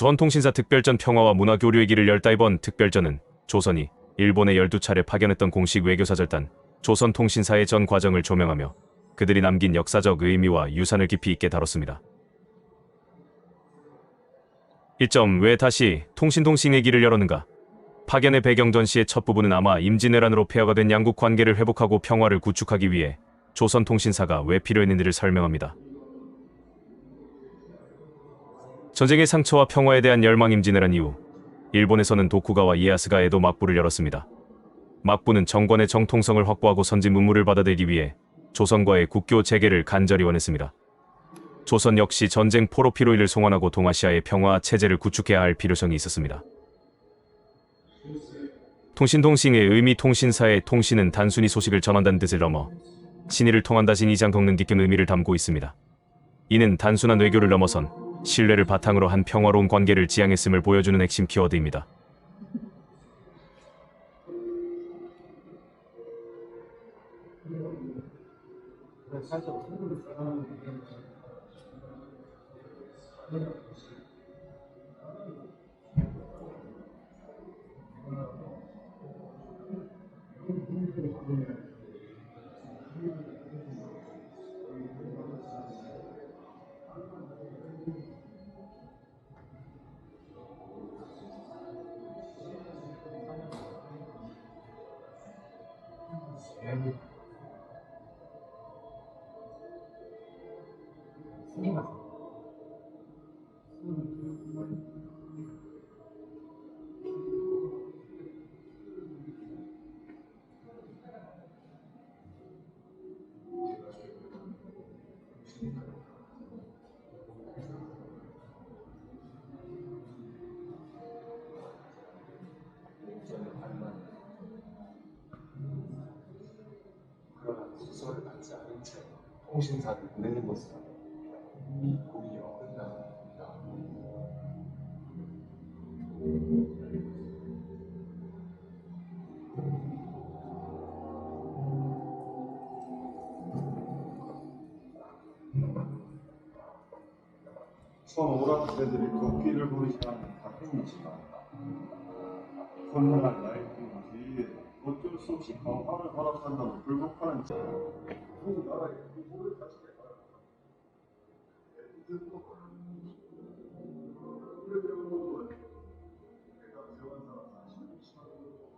조선통신사 특별전 평화와 문화교류의 길을 열다. 이번 특별전은 조선이 일본에 12차례 파견했던 공식 외교사절단 조선통신사의 전 과정을 조명하며 그들이 남긴 역사적 의미와 유산을 깊이 있게 다뤘습니다. 1점. 왜 다시 통신의 길을 열었는가? 파견의 배경 전시의 첫 부분은 아마 임진왜란으로 폐허가 된 양국 관계를 회복하고 평화를 구축하기 위해 조선통신사가 왜 필요했는지를 설명합니다. 전쟁의 상처와 평화에 대한 열망. 임진왜란 이후 일본에서는 도쿠가와 이에야스가 에도 막부를 열었습니다. 막부는 정권의 정통성을 확보하고 선진 문물을 받아들이기 위해 조선과의 국교 재개를 간절히 원했습니다. 조선 역시 전쟁 포로 피로일을 송환하고 동아시아의 평화 체제를 구축해야 할 필요성이 있었습니다. 통신의 의미. 통신사의 통신은 단순히 소식을 전한다는 뜻을 넘어 신의를 통한다신 이상 더 깊은 의미를 담고 있습니다. 이는 단순한 외교를 넘어선 신뢰를 바탕으로 한 평화로운 관계를 지향했음을 보여주는 핵심 키워드입니다. 그러나 수소를 받지 않은 채 통신사를 보내는 것은 이미 보기 어긋납니다. 선 오락세들이 도끼를 부리지 않는 다툼이지만 선명한 나이팅 뒤에 어쩔 수 없이 강화를 허락한다고 불복하는 자 그 나라의 부모를 다시게 바랍니다. 내가 배운 사람 사실은 시간으로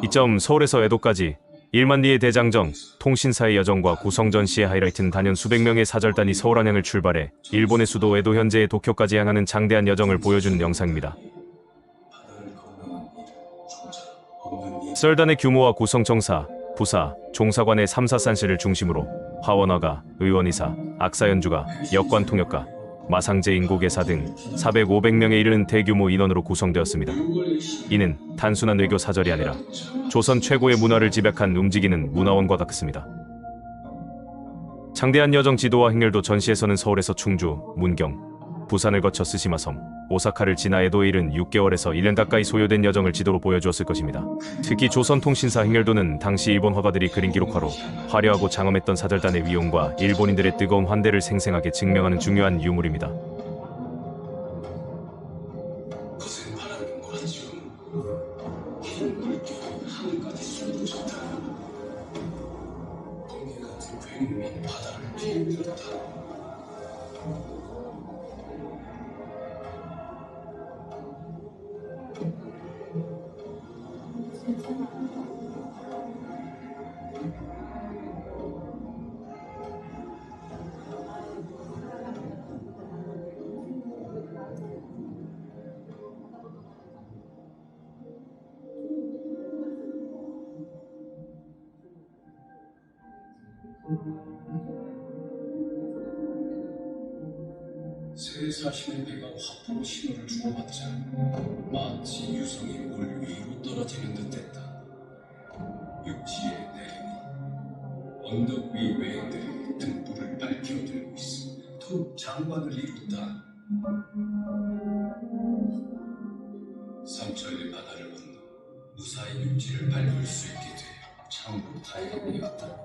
이점 서울에서 에도까지 1만 리의 대장정, 통신사의 여정과 고성전 시의 하이라이트는 단연 수백 명의 사절단이 서울 안양을 출발해 일본의 수도 에도 현재의 도쿄까지 향하는 장대한 여정을 보여주는 영상입니다. 썰단의 규모와 구성 정사, 부사, 종사관의 3사 산실을 중심으로 화원화가, 의원이사, 악사연주가, 역관통역가, 마상제 인고계사 등 400, 500명에 이르는 대규모 인원으로 구성되었습니다. 이는 단순한 외교 사절이 아니라 조선 최고의 문화를 집약한 움직이는 문화원과 같습니다. 장대한 여정 지도와 행렬도 전시에서는 서울에서 충주, 문경, 부산을 거쳐 스시마섬, 오사카를 지나 에도에 이른 6개월에서 1년 가까이 소요된 여정을 지도로 보여주었을 것입니다. 특히 조선통신사 행렬도는 당시 일본 화가들이 그린 기록화로 화려하고 장엄했던 사절단의 위용과 일본인들의 뜨거운 환대를 생생하게 증명하는 중요한 유물입니다. 새 사신의 배가 화포로 신호를 주고받자 마치 유성이 물 위로 떨어지는 듯했다. 육지에 내리니 언덕 위 외인들이 등불을 밝혀들고 있어 더욱 장관을 이뤘다. 삼천리 바다를 건너 무사히 육지를 밟을 수 있게 되어 참으로 다행이었다.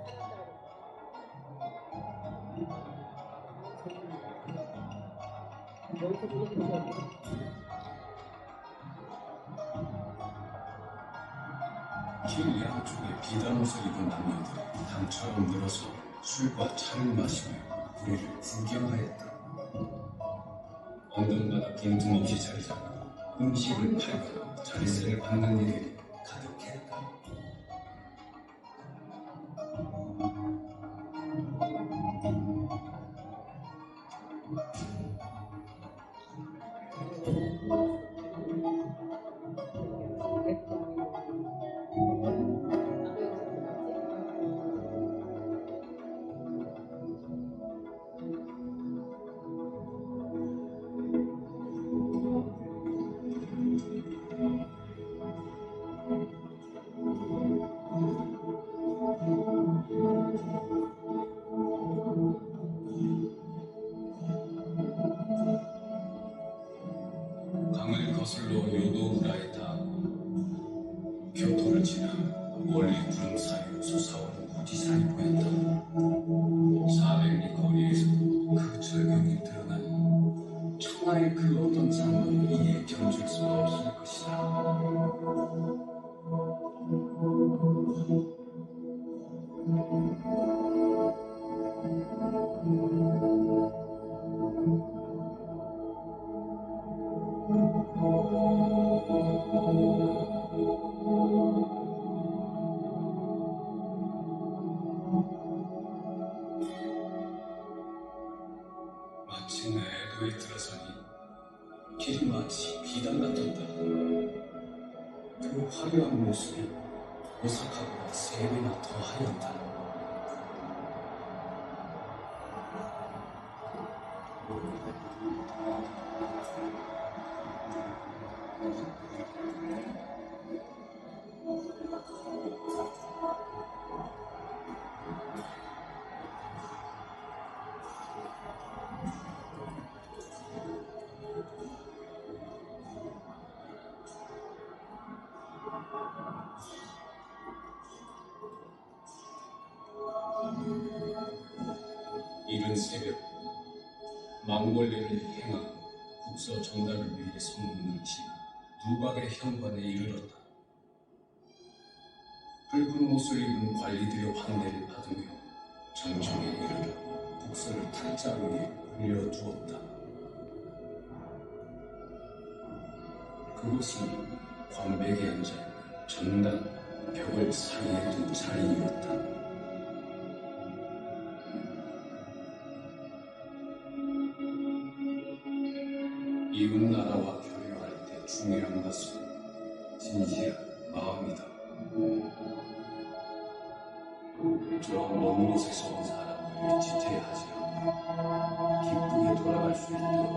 길 양쪽에 비단옷을 입은 남녀들이 당처럼 늘어서 술과 차를 마시며 우리를 구경하였다. 언덕마다 빈틈없이 자리 잡고 음식을 팔거나 자리세를 받는 일이 가득했다. 강을 거슬러 요도우라에 닿고 교토를 지나 멀리 구름 사이로 솟아오는 후지산이 보였다. 400리 거리에서도 그 절경이 드러나니 천하의 그 어떤 장관도 이에 견줄 수가 없을 것이다. 마침내 에도에 들어서니 길이 마치 비단 같았다. 그 화려한 모습이 오사카보다 3배나 더 하였다. 이른 새벽, 망골레를 행하고 국서 전달을 위해 성문을 지나 누박의 현관에 이르렀다. 붉은 옷을 입은 관리들의 환대를 받으며 정정에 이르러 국서를 탁자로 위에 올려두었다. 그곳은 관백에 앉아있는 전단 벽을 사이에 둔 자리이었다. 이웃나라와 교류할 때 중요한 것은 진실한 마음이다. 저 먼 곳에서 온 사람을 지체하지 않고 기쁘게 돌아갈 수 있도록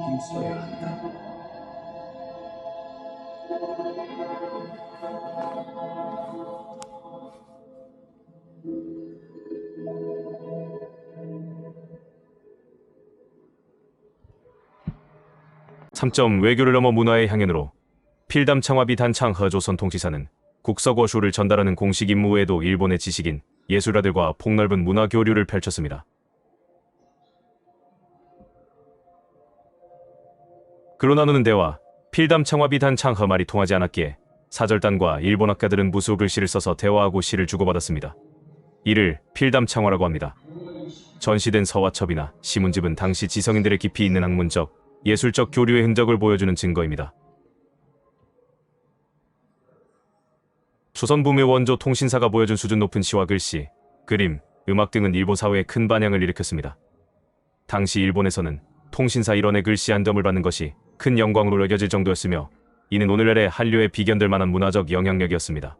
힘써야 한다. 참점 외교를 넘어 문화의 향연으로 필담 창화비 단창 허조선 통치사는 국서고슈를 전달하는 공식 임무 외에도 일본의 지식인, 예술가들과 폭넓은 문화 교류를 펼쳤습니다. 글로 나누는 대화, 필담 창화비 단창 허 말이 통하지 않았기에 사절단과 일본 학가들은 무수 글씨를 써서 대화하고 시를 주고받았습니다. 이를 필담 창화라고 합니다. 전시된 서화첩이나 시문집은 당시 지성인들의 깊이 있는 학문적, 예술적 교류의 흔적을 보여주는 증거입니다. 조선부의 원조 통신사가 보여준 수준 높은 시와 글씨, 그림, 음악 등은 일본 사회에 큰 반향을 일으켰습니다. 당시 일본에서는 통신사 일원의 글씨 한 점을 받는 것이 큰 영광으로 여겨질 정도였으며 이는 오늘날의 한류에 비견될 만한 문화적 영향력이었습니다.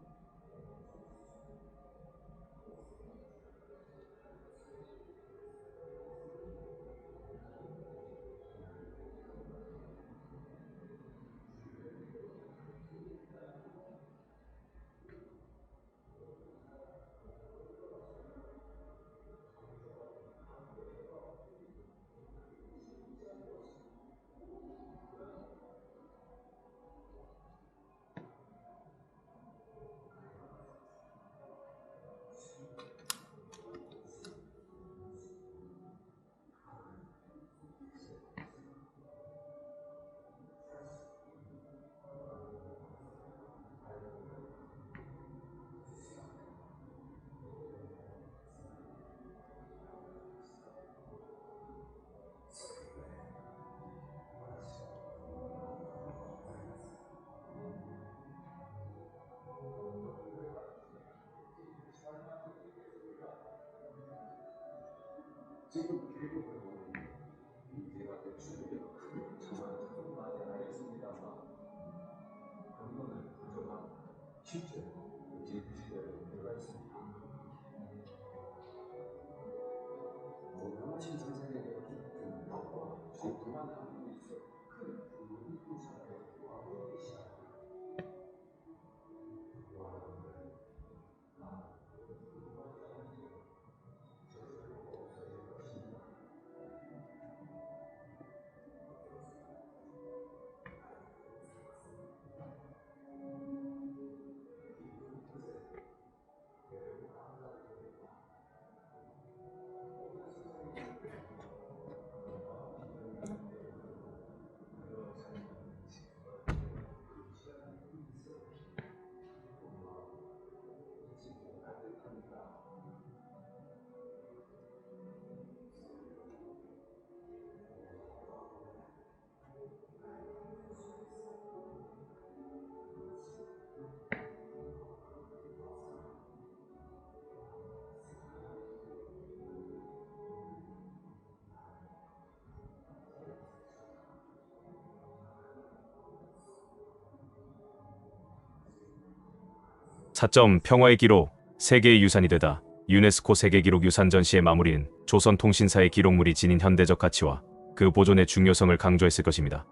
4점 평화의 기록, 세계의 유산이 되다. 유네스코 세계기록 유산 전시의 마무리는 조선통신사의 기록물이 지닌 현대적 가치와 그 보존의 중요성을 강조했을 것입니다.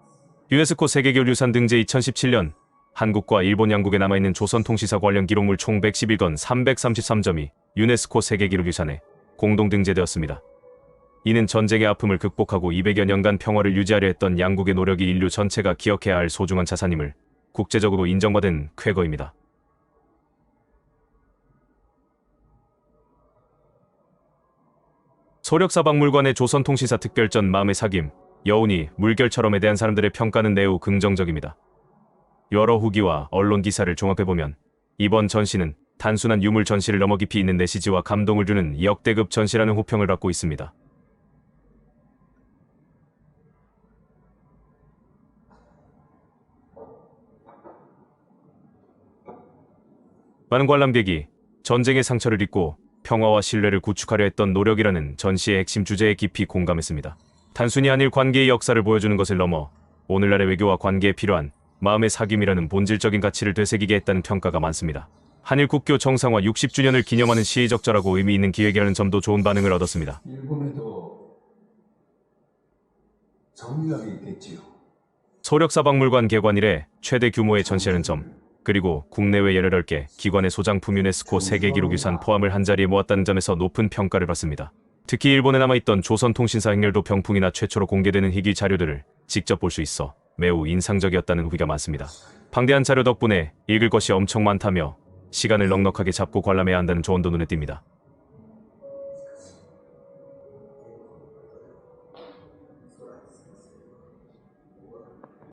유네스코 세계기록 유산 등재 2017년 한국과 일본 양국에 남아있는 조선통신사 관련 기록물 총 111건 333점이 유네스코 세계기록 유산에 공동 등재되었습니다. 이는 전쟁의 아픔을 극복하고 200여 년간 평화를 유지하려 했던 양국의 노력이 인류 전체가 기억해야 할 소중한 자산임을 국제적으로 인정받은 쾌거입니다. 소력사박물관의 조선통신사 특별전 마음의 사귐, 여운이 물결처럼에 대한 사람들의 평가는 매우 긍정적입니다. 여러 후기와 언론 기사를 종합해보면 이번 전시는 단순한 유물 전시를 넘어 깊이 있는 메시지와 감동을 주는 역대급 전시라는 호평을 받고 있습니다. 많은 관람객이 전쟁의 상처를 잊고 평화와 신뢰를 구축하려 했던 노력이라는 전시의 핵심 주제에 깊이 공감했습니다. 단순히 한일 관계의 역사를 보여주는 것을 넘어 오늘날의 외교와 관계에 필요한 마음의 사귐이라는 본질적인 가치를 되새기게 했다는 평가가 많습니다. 한일 국교 정상화 60주년을 기념하는 시의적절하고 의미 있는 기획이라는 점도 좋은 반응을 얻었습니다. 일본에도 정유학이 있겠지요. 소력사박물관 개관 이래 최대 규모의 전시하는 점, 그리고 국내외 18개 기관의 소장품 유네스코 세계기록유산 포함을 한자리에 모았다는 점에서 높은 평가를 받습니다. 특히 일본에 남아있던 조선통신사 행렬도 병풍이나 최초로 공개되는 희귀 자료들을 직접 볼 수 있어 매우 인상적이었다는 후기가 많습니다. 방대한 자료 덕분에 읽을 것이 엄청 많다며 시간을 넉넉하게 잡고 관람해야 한다는 조언도 눈에 띕니다.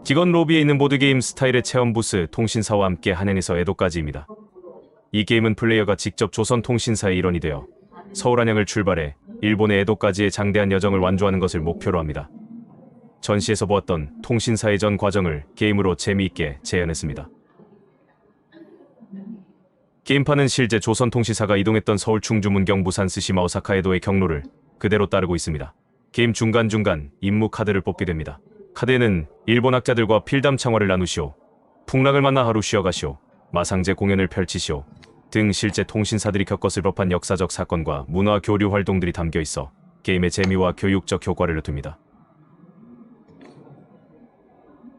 직원 로비에 있는 보드게임 스타일의 체험 부스 통신사와 함께 한양에서 에도까지입니다. 이 게임은 플레이어가 직접 조선통신사의 일원이 되어 서울 한양을 출발해 일본의 에도까지의 장대한 여정을 완주하는 것을 목표로 합니다. 전시에서 보았던 통신사의 전 과정을 게임으로 재미있게 재현했습니다. 게임판은 실제 조선통신사가 이동했던 서울 충주 문경 부산 스시마 오사카 에도의 경로를 그대로 따르고 있습니다. 게임 중간중간 임무 카드를 뽑게 됩니다. 카드에는 일본 학자들과 필담 창화를 나누시오, 풍랑을 만나 하루 쉬어가시오, 마상제 공연을 펼치시오 등 실제 통신사들이 겪었을 법한 역사적 사건과 문화 교류 활동들이 담겨 있어 게임의 재미와 교육적 효과를 높입니다.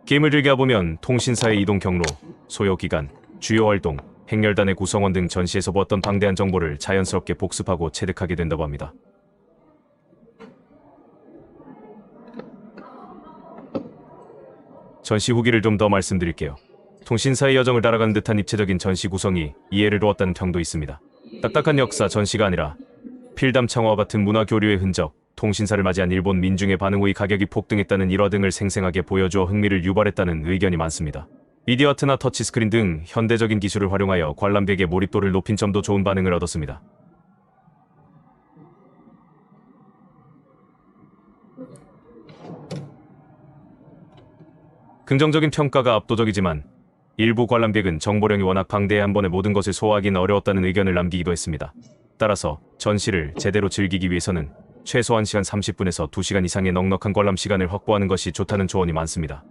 게임을 즐겨보면 통신사의 이동 경로, 소요 기간, 주요 활동, 행렬단의 구성원 등 전시에서 보았던 방대한 정보를 자연스럽게 복습하고 체득하게 된다고 합니다. 전시 후기를 좀 더 말씀드릴게요. 통신사의 여정을 따라가는 듯한 입체적인 전시 구성이 이해를 얻었다는 평도 있습니다. 딱딱한 역사 전시가 아니라 필담 창화와 같은 문화 교류의 흔적, 통신사를 맞이한 일본 민중의 반응 후의 가격이 폭등했다는 일화 등을 생생하게 보여주어 흥미를 유발했다는 의견이 많습니다. 미디어 아트나 터치스크린 등 현대적인 기술을 활용하여 관람객의 몰입도를 높인 점도 좋은 반응을 얻었습니다. 긍정적인 평가가 압도적이지만 일부 관람객은 정보량이 워낙 방대해 한 번에 모든 것을 소화하기는 어려웠다는 의견을 남기기도 했습니다. 따라서 전시를 제대로 즐기기 위해서는 최소한 시간 30분에서 2시간 이상의 넉넉한 관람 시간을 확보하는 것이 좋다는 조언이 많습니다.